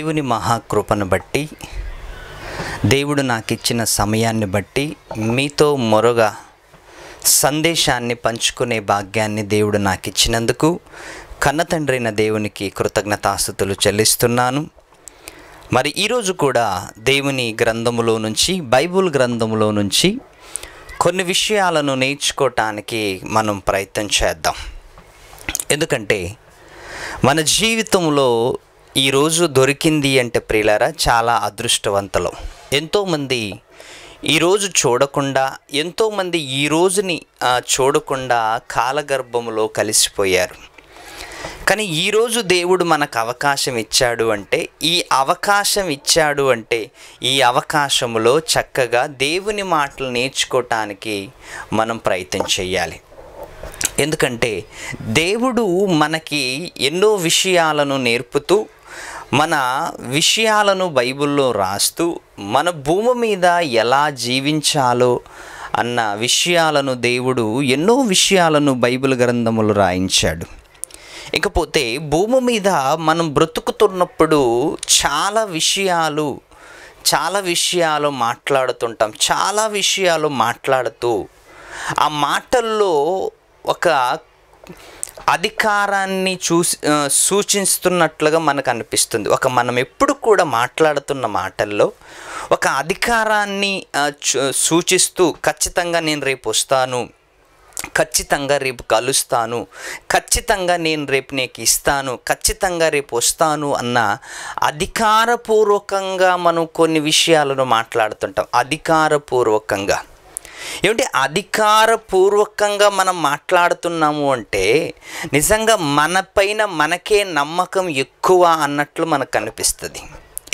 దేవుని మహాకృపను బట్టి, దేవుడు నాకు ఇచ్చిన సమయాన్ని బట్టి మీతో మరొక సందేశాన్ని పంచుకునే భాగ్యాన్ని దేవుడు నాకు ఇచ్చినందుకు కన్నతండ్రైన దేవునికి కృతజ్ఞతాస్తుతులు చెల్లిస్తున్నాను. మరి ఈరోజు కూడా దేవుని గ్రంథములో నుంచి, బైబిల్ గ్రంథములో నుంచి కొన్ని విషయాలను నేర్చుకోవటానికి మనం ప్రయత్నం చేద్దాం. ఎందుకంటే మన జీవితంలో ఈరోజు దొరికింది అంటే ప్రియులారా చాలా అదృష్టవంతులు. ఎంతోమంది ఈరోజు చూడకుండా, ఎంతోమంది ఈ రోజుని చూడకుండా కాలగర్భంలో కలిసిపోయారు. కానీ ఈరోజు దేవుడు మనకు అవకాశం ఇచ్చాడు అంటే, ఈ అవకాశంలో చక్కగా దేవుని మాటలు నేర్చుకోవటానికి మనం ప్రయత్నం చేయాలి. ఎందుకంటే దేవుడు మనకి ఎన్నో విషయాలను నేర్పుతూ, మన విషయాలను బైబిల్లో రాస్తూ, మన భూమి మీద ఎలా జీవించాలో అన్న విషయాలను దేవుడు ఎన్నో విషయాలను బైబిల్ గ్రంథములు రాయించాడు. ఇకపోతే భూమి మీద మనం బ్రతుకుతున్నప్పుడు చాలా విషయాలు మాట్లాడుతుంటాం. చాలా విషయాలు మాట్లాడుతూ ఆ మాటల్లో ఒక అధికారాన్ని సూచిస్తున్నట్లుగా మనకు అనిపిస్తుంది. మనం ఎప్పుడు కూడా మాట్లాడుతున్న మాటల్లో ఒక అధికారాన్ని సూచిస్తూ, ఖచ్చితంగా నేను రేపు వస్తాను, ఖచ్చితంగా రేపు కలుస్తాను, ఖచ్చితంగా నేను రేపు నీకు ఇస్తాను, ఖచ్చితంగా రేపు వస్తాను అన్న అధికారపూర్వకంగా మనం కొన్ని విషయాలను మాట్లాడుతుంటాం. అధికారపూర్వకంగా ఏమిటి? అధికారపూర్వకంగా మనం మాట్లాడుతున్నాము అంటే నిజంగా మన పైన మనకే నమ్మకం ఎక్కువ అన్నట్లు మనకు అనిపిస్తుంది.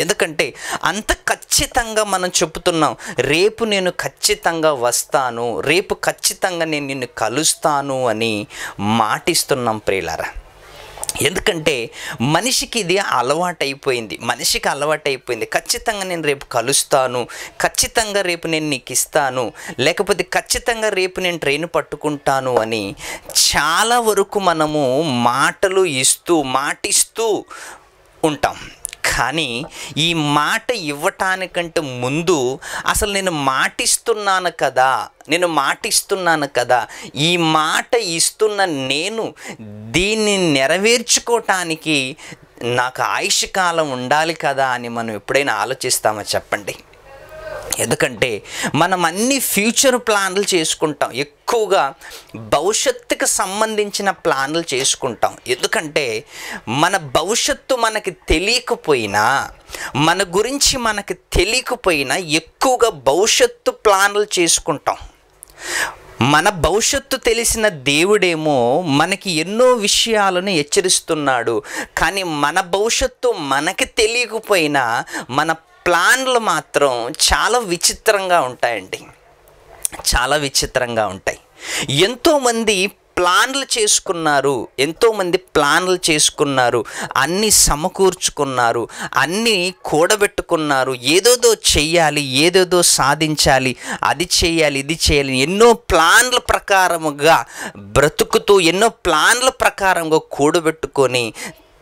ఎందుకంటే అంత ఖచ్చితంగా మనం చెబుతున్నాం, రేపు నేను ఖచ్చితంగా వస్తాను, రేపు ఖచ్చితంగా నేను నిన్ను కలుస్తాను అని మాటిస్తున్నాం ప్రియులారా. ఎందుకంటే మనిషికి ఇది అలవాటైపోయింది. ఖచ్చితంగా నేను రేపు కలుస్తాను, ఖచ్చితంగా రేపు నేను నీకు ఇస్తాను, లేకపోతే ఖచ్చితంగా రేపు నేను ట్రైన్ పట్టుకుంటాను అని చాలా వరకు మనము మాటిస్తూ ఉంటాం. కానీ ఈ మాట ఇవ్వటానికంటే ముందు అసలు నేను మాటిస్తున్నాను కదా, ఈ మాట ఇస్తున్న నేను దీన్ని నెరవేర్చుకోవటానికి నాకు ఆయుష్ కాలం ఉండాలి కదా అని మనం ఎప్పుడైనా ఆలోచిస్తామా చెప్పండి? ఎందుకంటే మనం అన్ని ఫ్యూచర్ ప్లాన్లు చేసుకుంటాం, ఎక్కువగా భవిష్యత్తుకు సంబంధించిన ప్లాన్లు చేసుకుంటాం. ఎందుకంటే మన భవిష్యత్తు మనకి తెలియకపోయినా, మన గురించి మనకి తెలియకపోయినా ఎక్కువగా భవిష్యత్తు ప్లాన్లు చేసుకుంటాం. మన భవిష్యత్తు తెలిసిన దేవుడేమో మనకి ఎన్నో విషయాలను హెచ్చరిస్తున్నాడు. కానీ మన భవిష్యత్తు మనకి తెలియకపోయినా మన ప్లాన్లు మాత్రం చాలా విచిత్రంగా ఉంటాయి. ఎంతోమంది ప్లాన్లు చేసుకున్నారు, అన్నీ సమకూర్చుకున్నారు, అన్నీ కూడబెట్టుకున్నారు, ఏదేదో చెయ్యాలి, ఏదేదో సాధించాలి, అది చేయాలి, ఇది చేయాలి, ఎన్నో ప్లాన్ల ప్రకారముగా బ్రతుకుతూ, ఎన్నో ప్లాన్ల ప్రకారంగా కూడబెట్టుకొని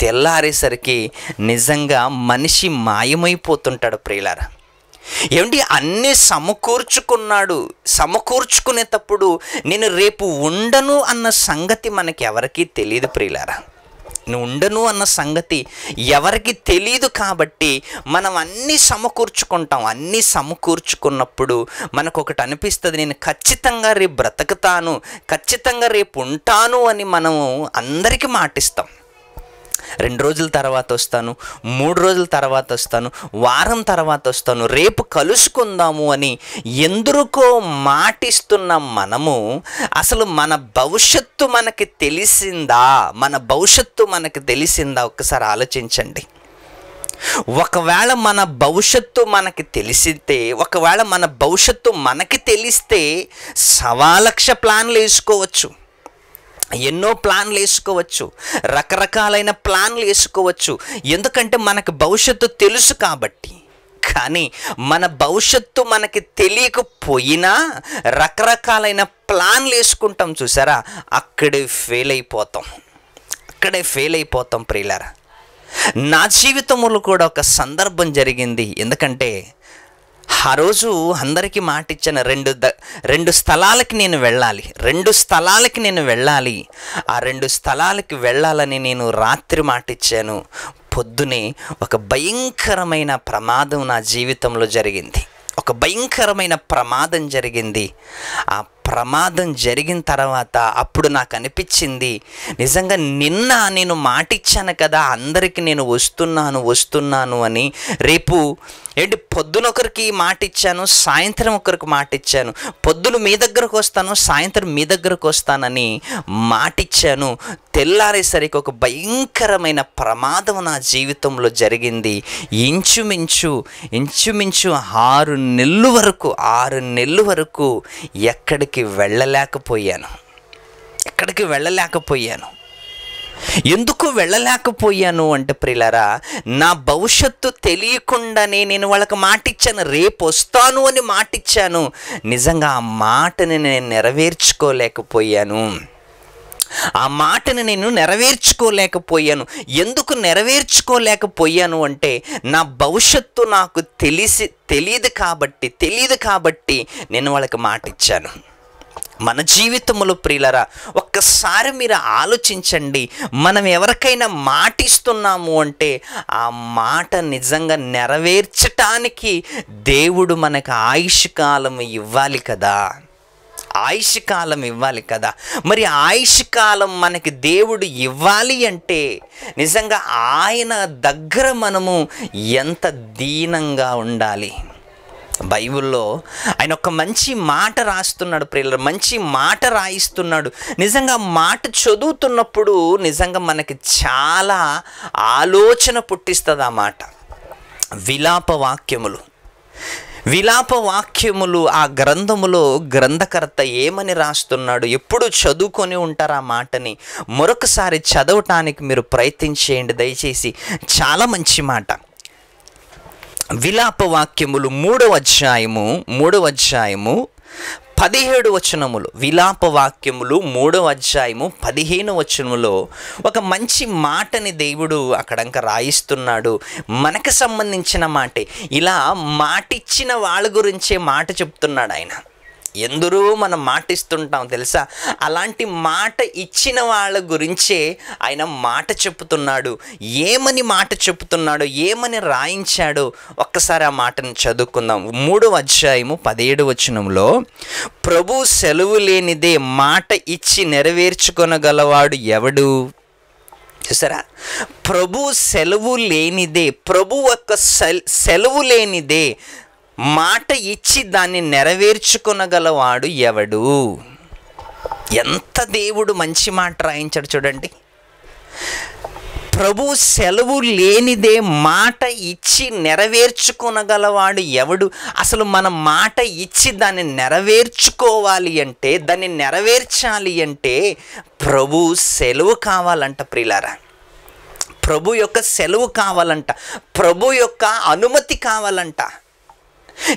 తెల్లారేసరికి నిజంగా మనిషి మాయమైపోతుంటాడు ప్రియులారా. ఏమిటి? అన్నీ సమకూర్చుకునేటప్పుడు నేను రేపు ఉండను అన్న సంగతి మనకి ఎవరికీ తెలియదు ప్రియులారా. నేను ఉండను అన్న సంగతి ఎవరికి తెలియదు. కాబట్టి మనం అన్నీ సమకూర్చుకున్నప్పుడు మనకు ఒకటి అనిపిస్తుంది, నేను ఖచ్చితంగా రేపు బ్రతుకుతాను, ఖచ్చితంగా రేపు ఉంటాను అని మనము అందరికీ మాటిస్తాం. 2 రోజుల తర్వాత వస్తాను, 3 రోజుల తర్వాత వస్తాను, వారం తర్వాత వస్తాను, రేపు కలుసుకుందాము అని ఎందుకో మాటిస్తున్న మనము అసలు మన భవిష్యత్తు మనకి తెలిసిందా? ఒక్కసారి ఆలోచించండి. ఒకవేళ మన భవిష్యత్తు మనకి తెలిస్తే, ఒకవేళ మన భవిష్యత్తు మనకి తెలిస్తే 1,00,000 ప్లాన్లు వేసుకోవచ్చు, ఎన్నో ప్లాన్లు వేసుకోవచ్చు, రకరకాలైన ప్లాన్లు వేసుకోవచ్చు. ఎందుకంటే మనకు భవిష్యత్తు తెలుసు కాబట్టి. కానీ మన భవిష్యత్తు మనకి తెలియకపోయినా రకరకాలైన ప్లాన్లు వేసుకుంటాం చూసారా, అక్కడే ఫెయిల్ అయిపోతాం ప్రియులారా. నా జీవితంలో కూడా ఒక సందర్భం జరిగింది. ఎందుకంటే ఆ రోజు అందరికీ మాట ఇచ్చాను, రెండు స్థలాలకి నేను వెళ్ళాలి, ఆ 2 స్థలాలకి వెళ్ళాలని నేను రాత్రి మాట ఇచ్చాను. పొద్దునే ఒక భయంకరమైన ప్రమాదం నా జీవితంలో జరిగింది. ఆ ప్రమాదం జరిగిన తర్వాత అప్పుడు నాకు అనిపించింది, నిజంగా నిన్న నేను మాటిచ్చాను కదా అందరికీ నేను వస్తున్నాను అని. రేపు పొద్దున ఒకరికి మాట ఇచ్చాను, సాయంత్రం ఒకరికి మాట ఇచ్చాను. పొద్దున మీ దగ్గరకు వస్తాను, సాయంత్రం మీ దగ్గరకు వస్తానని మాటిచ్చాను. తెల్లారేసరికి ఒక భయంకరమైన ప్రమాదం నా జీవితంలో జరిగింది. ఇంచుమించు 6 నెలల వరకు ఎక్కడికి వెళ్ళలేకపోయాను. ఎందుకు వెళ్ళలేకపోయాను అంటే ప్రియులారా, నా భవిష్యత్తు తెలియకుండానే నేను వాళ్ళకి మాటిచ్చాను, రేపు వస్తాను అని మాటిచ్చాను. నిజంగా ఆ మాటని నేను నెరవేర్చుకోలేకపోయాను. ఎందుకు నెరవేర్చుకోలేకపోయాను అంటే నా భవిష్యత్తు నాకు తెలియదు కాబట్టి నేను వాళ్ళకి మాటిచ్చాను. మన జీవితంలో ప్రియులరా, ఒక్కసారి మీరు ఆలోచించండి. మనం ఎవరికైనా మాటిస్తున్నాము అంటే ఆ మాట నిజంగా నెరవేర్చటానికి దేవుడు మనకు ఆయుష్కాలం ఇవ్వాలి కదా. మరి ఆయుష్కాలం మనకి దేవుడు ఇవ్వాలి అంటే నిజంగా ఆయన దగ్గర మనము ఎంత దీనంగా ఉండాలి. బైబిల్లో ఆయన ఒక మంచి మాట రాస్తున్నాడు ప్రియులారా, మంచి మాట రాయిస్తున్నాడు. నిజంగా మాట చదువుతున్నప్పుడు నిజంగా మనకి చాలా ఆలోచన పుట్టిస్తుంది ఆ మాట. విలాప వాక్యములు ఆ గ్రంథములో గ్రంథకర్త ఏమని రాస్తున్నాడు, ఎప్పుడు చదువుకొని ఉంటారు ఆ మాటని. మరొకసారి చదవటానికి మీరు ప్రయత్నించేయండి దయచేసి. చాలా మంచి మాట. విలాప వాక్యములు 3వ అధ్యాయము 17 వచనములు. విలాప వాక్యములు 3వ అధ్యాయము 15 వచనములో ఒక మంచి మాటని దేవుడు అక్కడంక రాయిస్తున్నాడు. మనకు సంబంధించిన మాటే. ఇలా మాటిచ్చిన వాళ్ళ గురించే మాట చెప్తున్నాడు ఆయన. ఎందరో మనం మాటిస్తుంటాం తెలుసా, అలాంటి మాట ఇచ్చిన వాళ్ళ గురించే ఆయన మాట చెప్తున్నాడు. ఏమని మాట చెప్తున్నాడో, ఏమని రాయించాడో ఒక్కసారి ఆ మాటను చదువుకుందాం. 3వ అధ్యాయము 17 వచనంలో, ప్రభు సెలవు లేనిదే మాట ఇచ్చి నెరవేర్చుకొనగలవాడు ఎవడు? చూసారా, ప్రభు సెలవు లేనిదే, ప్రభు యొక్క సెలవు లేనిదే మాట ఇచ్చి దాన్ని నెరవేర్చుకొనగలవాడు ఎవడు? ఎంత దేవుడు మంచి మాట రాయించాడు చూడండి. ప్రభు సెలవు లేనిదే మాట ఇచ్చి నెరవేర్చుకొనగలవాడు ఎవడు? అసలు మనం మాట ఇచ్చి దాన్ని నెరవేర్చుకోవాలి అంటే, దాన్ని నెరవేర్చాలి అంటే ప్రభు సెలవు కావాలంట ప్రియులారా. ప్రభు యొక్క సెలవు కావాలంట, ప్రభు యొక్క అనుమతి కావాలంట.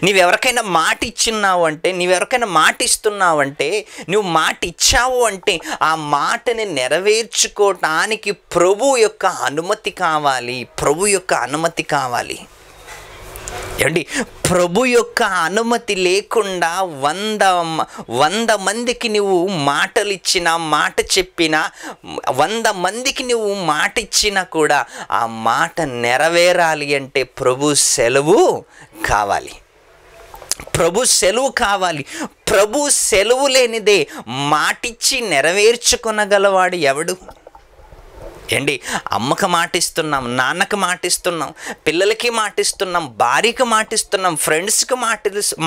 నీవెవరికైనా మాట ఇచ్చిన్నావు అంటే, నీవెవరికైనా మాట ఇస్తున్నావంటే, నువ్వు మాట ఇచ్చావు అంటే ఆ మాటని నెరవేర్చుకోవటానికి ప్రభు యొక్క అనుమతి కావాలి. ఏమండి, ప్రభు యొక్క అనుమతి లేకుండా 100 మందికి నువ్వు మాటలు ఇచ్చినా, మాట చెప్పినా, 100 మందికి నువ్వు మాట ఇచ్చినా కూడా ఆ మాట నెరవేరాలి అంటే ప్రభు సెలవు కావాలి. ప్రభు సెలవు లేనిదే మాటిచ్చి నెరవేర్చుకొనగలవాడు ఎవడు? ఏంటి, అమ్మకి మాటిస్తున్నాం, నాన్నకి మాటిస్తున్నాం, పిల్లలకి మాటిస్తున్నాం, భార్యకి మాటిస్తున్నాం, ఫ్రెండ్స్కి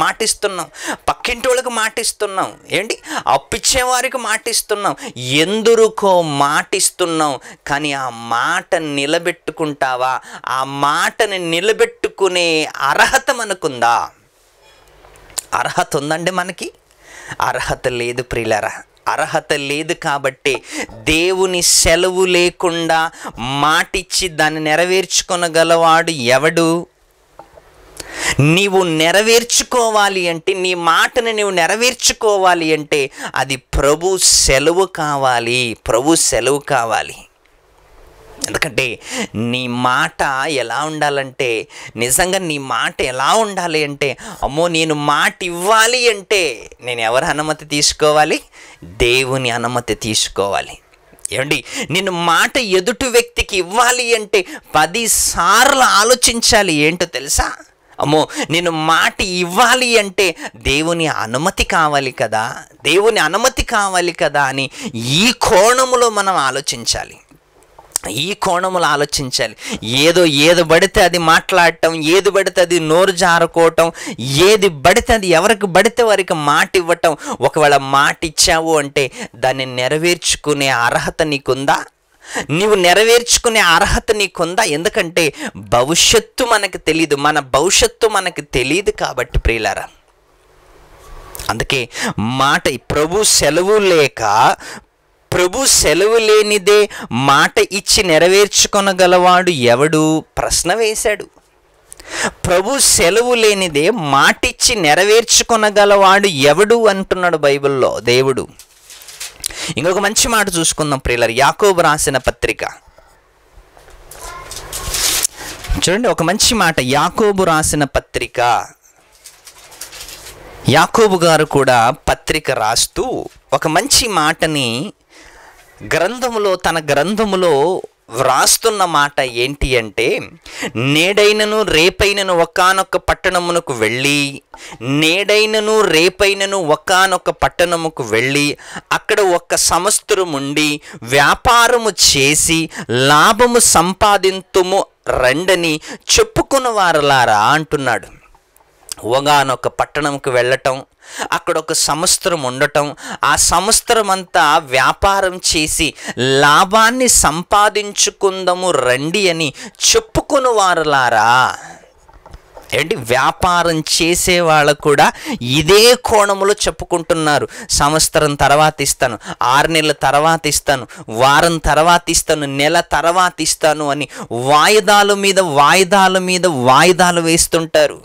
మాటిస్తున్నాం, పక్కింటి వాళ్ళకి మాటిస్తున్నాం, ఏంటి అప్పిచ్చేవారికి మాటిస్తున్నాం, ఎందరికో మాటిస్తున్నాం. కానీ ఆ మాట నిలబెట్టుకుంటావా? ఆ మాటని నిలబెట్టుకునే అర్హత మనకుందా? అర్హత ఉందండి మనకి? అర్హత లేదు ప్రియులారా. అర్హత లేదు కాబట్టి దేవుని సెలవు లేకుండా మాటిచ్చి దాన్ని నెరవేర్చుకొనగలవాడు ఎవడు? నీవు నెరవేర్చుకోవాలి అంటే, నీ మాటను నీవు నెరవేర్చుకోవాలి అంటే అది ప్రభు సెలవు కావాలి. ఎందుకంటే నీ మాట ఎలా ఉండాలంటే, నిజంగా నీ మాట ఎలా ఉండాలి అంటే, అమ్మో నేను మాట ఇవ్వాలి అంటే నేను ఎవరి అనుమతి తీసుకోవాలి? దేవుని అనుమతి తీసుకోవాలి. ఏమండి, నేను మాట ఎదుటి వ్యక్తికి ఇవ్వాలి అంటే 10 సార్లు ఆలోచించాలి. ఏంటో తెలుసా? అమ్మో నేను మాట ఇవ్వాలి అంటే దేవుని అనుమతి కావాలి కదా, దేవుని అనుమతి కావాలి కదా అని ఈ కోణములో మనం ఆలోచించాలి. ఈ కోణములు ఆలోచించాలి. ఏది పడితే అది మాట్లాడటం, ఏది పడితే అది నోరు జారుకోవటం, ఏది పడితే అది ఎవరికి పడితే వారికి మాట ఇవ్వటం. ఒకవేళ మాట ఇచ్చావు అంటే దాన్ని నెరవేర్చుకునే అర్హత నీకుందా? నీవు నెరవేర్చుకునే అర్హత నీకుందా? ఎందుకంటే భవిష్యత్తు మనకు తెలీదు, మన భవిష్యత్తు మనకు తెలియదు. కాబట్టి ప్రియులారా, అందుకే మాట ప్రభు సెలవు లేనిదే మాట ఇచ్చి నెరవేర్చుకొనగలవాడు ఎవడు? ప్రశ్న వేశాడు. ప్రభు సెలవు లేనిదే మాటిచ్చి నెరవేర్చుకొనగలవాడు ఎవడు అంటున్నాడు బైబిల్లో దేవుడు. ఇంకొక మంచి మాట చూసుకుందాం ప్రియులారా, యాకోబు రాసిన పత్రిక చూడండి. ఒక మంచి మాట, యాకోబు రాసిన పత్రిక. యాకోబు గారు కూడా పత్రిక రాస్తూ ఒక మంచి మాటని తన గ్రంథములో వ్రాస్తున్న మాట ఏంటి అంటే, నేడైనను రేపైనను ఒకానొక పట్టణమునకు వెళ్ళి అక్కడ 1 సంవత్సరం ఉండి వ్యాపారము చేసి లాభము సంపాదింతుము రండని చెప్పుకున్న వారలారా అంటున్నాడు. ఒకానొక పట్టణంకు వెళ్ళటం, అక్కడ 1 సంవత్సరం ఉండటం, ఆ సంవత్సరం అంతా వ్యాపారం చేసి లాభాన్ని సంపాదించుకుందాము రండి అని చెప్పుకుని వారులారా. ఏంటి, వ్యాపారం చేసే వాళ్ళు కూడా ఇదే కోణములో చెప్పుకుంటున్నారు. సంవత్సరం తర్వాత ఇస్తాను, 6 నెలల తర్వాత ఇస్తాను, వారం తర్వాత ఇస్తాను, నెల తర్వాత ఇస్తాను అని వాయిదాల మీద వాయిదాలు వేస్తుంటారు.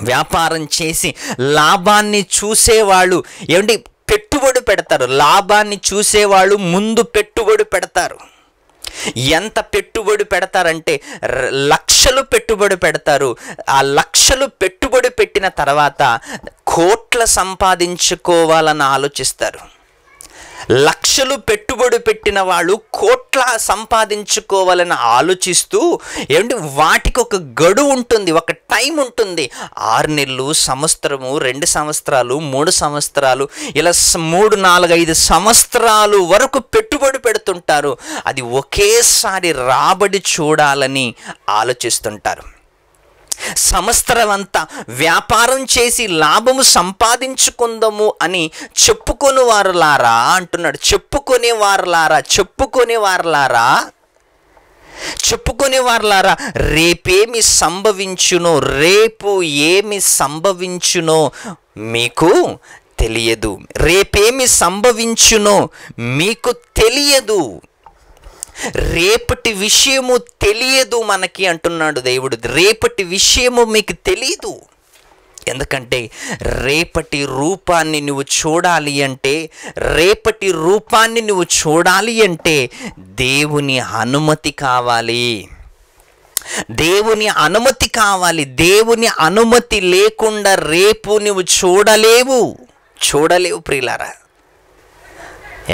వ్యాపారం చేసి లాభాన్ని చూసేవాళ్ళు ఏమంటే పెట్టుబడి పెడతారు. లాభాన్ని చూసేవాళ్ళు ముందు పెట్టుబడి పెడతారు. ఎంత పెట్టుబడి పెడతారంటే లక్షలు పెట్టుబడి పెడతారు. ఆ లక్షలు పెట్టుబడి పెట్టిన తర్వాత కోట్ల సంపాదించుకోవాలని ఆలోచిస్తారు. లక్షలు పెట్టుబడి పెట్టిన వాళ్ళు కోట్ల సంపాదించుకోవాలని ఆలోచిస్తూ ఏమంటే వాటికి ఒక గడువు ఉంటుంది, ఒక టైం ఉంటుంది. 6 నెలలు, సంవత్సరము, 2 సంవత్సరాలు, 3 సంవత్సరాలు, ఇలా 3, 4, 5 సంవత్సరాలు వరకు పెట్టుబడి పెడుతుంటారు. అది ఒకేసారి రాబడి చూడాలని ఆలోచిస్తుంటారు. సంవత్సరం అంతా వ్యాపారం చేసి లాభము సంపాదించుకుందాము అని చెప్పుకొని వారులారా అంటున్నాడు. చెప్పుకునే వారులారా రేపేమి సంభవించునో, రేపు ఏమి సంభవించునో మీకు తెలియదు. రేపేమి సంభవించునో మీకు తెలియదు. రేపటి విషయము తెలియదు మనకి అంటున్నాడు దేవుడు. రేపటి విషయము మీకు తెలియదు. ఎందుకంటే రేపటి రూపాన్ని నువ్వు చూడాలి అంటే దేవుని అనుమతి కావాలి. దేవుని అనుమతి లేకుండా రేపు నువ్వు చూడలేవు ప్రియులారా.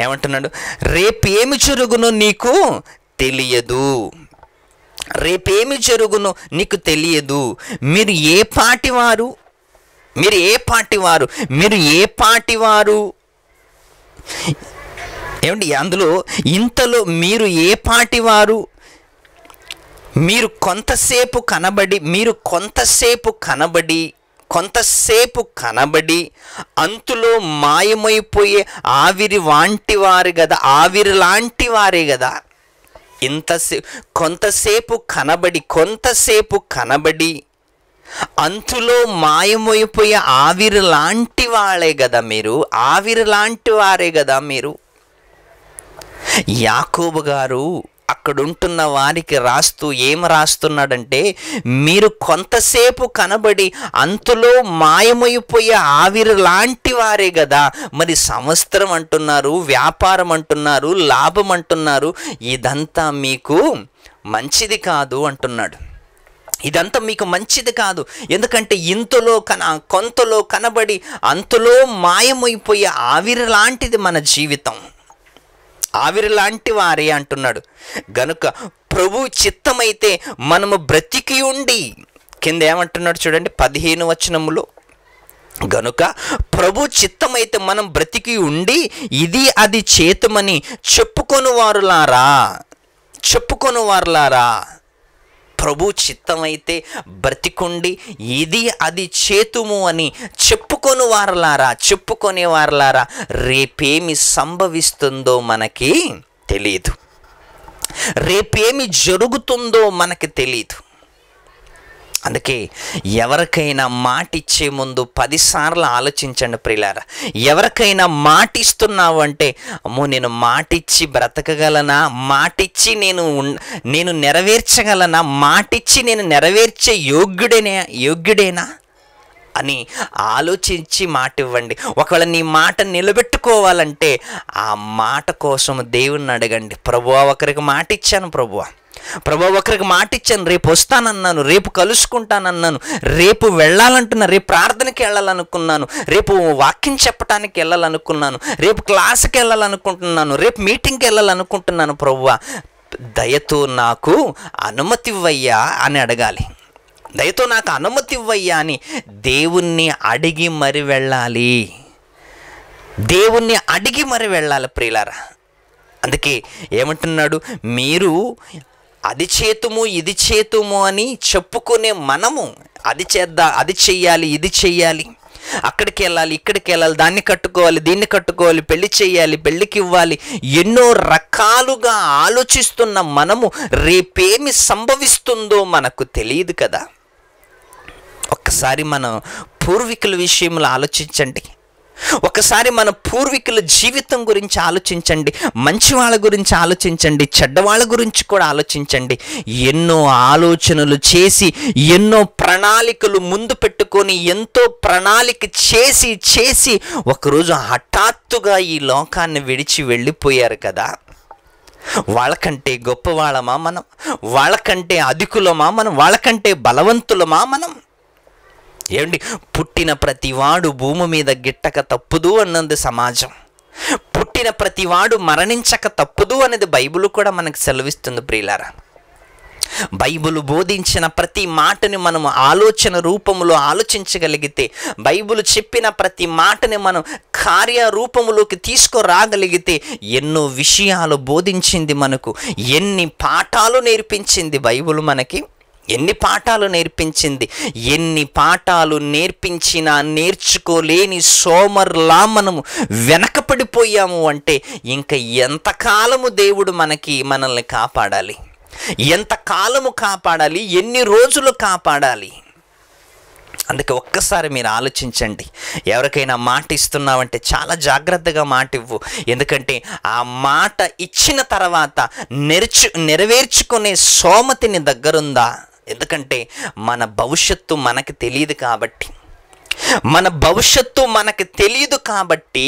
ఏమంటున్నాడు? రేపేమి జరుగునో నీకు తెలియదు. మీరు ఏ పాటివారు ఏమండి అందులో ఇంతలో మీరు ఏ పాటివారు? మీరు కొంతసేపు కనబడి అంతులో మాయమైపోయే ఆవిరి లాంటి వారే కదా. కొంతసేపు కనబడి అంతులో మాయమైపోయే ఆవిరి లాంటి వారే కదా మీరు. యాకోబు గారు అక్కడుంటున్న వారికి రాస్తూ ఏం రాస్తున్నాడంటే, మీరు కొంతసేపు కనబడి అంతలో మాయమైపోయే ఆవిరి లాంటి వారే కదా, మరి సంవత్సరం అంటున్నారు, వ్యాపారం అంటున్నారు, లాభం అంటున్నారు, ఇదంతా మీకు మంచిది కాదు అంటున్నాడు. ఇదంతా మీకు మంచిది కాదు. ఎందుకంటే కొంతలో కనబడి అంతలో మాయమైపోయే ఆవిరి లాంటిది మన జీవితం. ఆవిరి లాంటి వారే అంటున్నాడు. గనుక ప్రభు చిత్తమైతే మనము బ్రతికి ఉండి, కింద ఏమంటున్నాడు చూడండి 15వ వచనములో, గనుక ప్రభు చిత్తమైతే మనం బ్రతికి ఉండి ఇది అది చేతుమని చెప్పుకొను వారులారా. ప్రభు చిత్తమైతే బ్రతికుండి ఇది అది చేతుము అని చెప్పుకునే వారలారా, రేపేమి సంభవిస్తుందో మనకి తెలియదు, రేపేమి జరుగుతుందో మనకి తెలియదు. అందుకే ఎవరికైనా మాట ఇచ్చే ముందు 10 సార్లు ఆలోచించండి ప్రియులారా. ఎవరికైనా మాట ఇస్తున్నావు అంటే, అమ్మో నేను మాటిచ్చి బ్రతకగలనా, మాటిచ్చి నేను నెరవేర్చగలనా, మాటిచ్చి నేను నెరవేర్చే యోగ్యుడేనా అని ఆలోచించి మాట ఇవ్వండి. ఒకవేళ నీ మాట నిలబెట్టుకోవాలంటే ఆ మాట కోసం దేవుణ్ణి అడగండి. ప్రభువా ఒకరికి మాట ఇచ్చాను, ప్రభువా ఒకరికి మాట ఇచ్చాను, రేపు వస్తానన్నాను, రేపు కలుసుకుంటానన్నాను, రేపు వెళ్ళాలంటున్నా, రేపు ప్రార్థనకి వెళ్ళాలనుకున్నాను, రేపు వాక్యం చెప్పడానికి వెళ్ళాలనుకున్నాను, రేపు క్లాస్కి వెళ్ళాలనుకుంటున్నాను, రేపు మీటింగ్కి వెళ్ళాలనుకుంటున్నాను, ప్రభువా దయతో నాకు అనుమతి ఇవ్వయ్యా అని అడగాలి. దయతో నాకు అనుమతి ఇవ్వయ్యా అని దేవుణ్ణి అడిగి మరి వెళ్ళాలి. దేవుణ్ణి అడిగి మరి వెళ్ళాలి ప్రియులారా. అందుకే ఏమంటున్నాడు, మీరు అది చేతుము ఇది చేతుము అని చెప్పుకునే మనము అది చేద్దాం, అది చెయ్యాలి, ఇది చెయ్యాలి, అక్కడికి వెళ్ళాలి, ఇక్కడికి వెళ్ళాలి, దాన్ని కట్టుకోవాలి, దీన్ని కట్టుకోవాలి, పెళ్లి చేయాలి, పెళ్ళికి ఇవ్వాలి, ఎన్నో రకాలుగా ఆలోచిస్తున్న మనము రేపేమి సంభవిస్తుందో మనకు తెలియదు కదా. ఒక్కసారి మన పూర్వీకుల విషయంలో ఆలోచించండి. ఒకసారి మన పూర్వీకుల జీవితం గురించి ఆలోచించండి. మంచి వాళ్ళ గురించి ఆలోచించండి, చెడ్డవాళ్ళ గురించి కూడా ఆలోచించండి. ఎన్నో ఆలోచనలు చేసి, ఎన్నో ప్రణాళికలు ముందు పెట్టుకొని, ఎంతో ప్రణాళిక చేసి ఒకరోజు హఠాత్తుగా ఈ లోకాన్ని విడిచి వెళ్ళిపోయారు కదా. వాళ్ళకంటే గొప్పవాళ్ళమా మనం? వాళ్ళకంటే అధికులమా మనం? వాళ్ళకంటే బలవంతులమా మనం? ఏమండి, పుట్టిన ప్రతివాడు భూమి మీద గిట్టక తప్పుదు అన్నది సమాజం. పుట్టిన ప్రతివాడు మరణించక తప్పుదు అనేది బైబిల్ కూడా మనకు సెలవిస్తుంది ప్రియులారా. బైబిల్ బోధించిన ప్రతి మాటని మనం ఆలోచన రూపంలో ఆలోచించగలిగితే, బైబిల్ చెప్పిన ప్రతి మాటని మనం కార్యరూపంలోకి తీసుకురాగలిగితే, ఎన్నో విషయాలు బోధించింది మనకు, ఎన్ని పాఠాలు నేర్పించింది బైబిల్ మనకి. ఎన్ని పాఠాలు నేర్పించింది. ఎన్ని పాఠాలు నేర్పించినా నేర్చుకోలేని సోమర్లా మనము వెనకపడిపోయాము అంటే ఇంకా ఎంతకాలము దేవుడు మనల్ని కాపాడాలి? ఎంతకాలము కాపాడాలి? ఎన్ని రోజులు కాపాడాలి? అందుకే ఒక్కసారి మీరు ఆలోచించండి. ఎవరికైనా మాట ఇస్తున్నావంటే చాలా జాగ్రత్తగా మాట ఇవ్వు. ఎందుకంటే ఆ మాట ఇచ్చిన తర్వాత నెరవేర్చుకునే సోమతిని దగ్గరుందా? ఎందుకంటే మన భవిష్యత్తు మనకి తెలియదు కాబట్టి,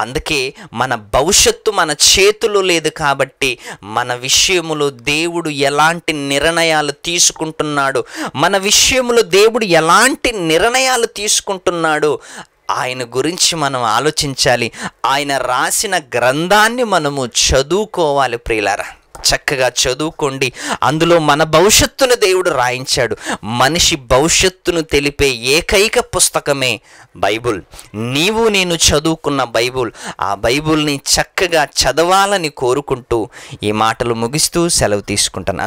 అందుకే మన భవిష్యత్తు మన చేతుల్లో లేదు కాబట్టి, మన విషయములో దేవుడు ఎలాంటి నిర్ణయాలు తీసుకుంటున్నాడో ఆయన గురించి మనం ఆలోచించాలి. ఆయన రాసిన గ్రంథాన్ని మనము చదువుకోవాలి ప్రియులారా. చక్కగా చదువుకోండి. అందులో మన భవిష్యత్తును దేవుడు రాయించాడు. మనిషి భవిష్యత్తును తెలిపే ఏకైక పుస్తకమే బైబుల్. నీవు నేను చదువుకున్న బైబుల్. ఆ బైబుల్ని చక్కగా చదవాలని కోరుకుంటూ ఈ మాటలు ముగిస్తూ సెలవు తీసుకుంటున్నాను.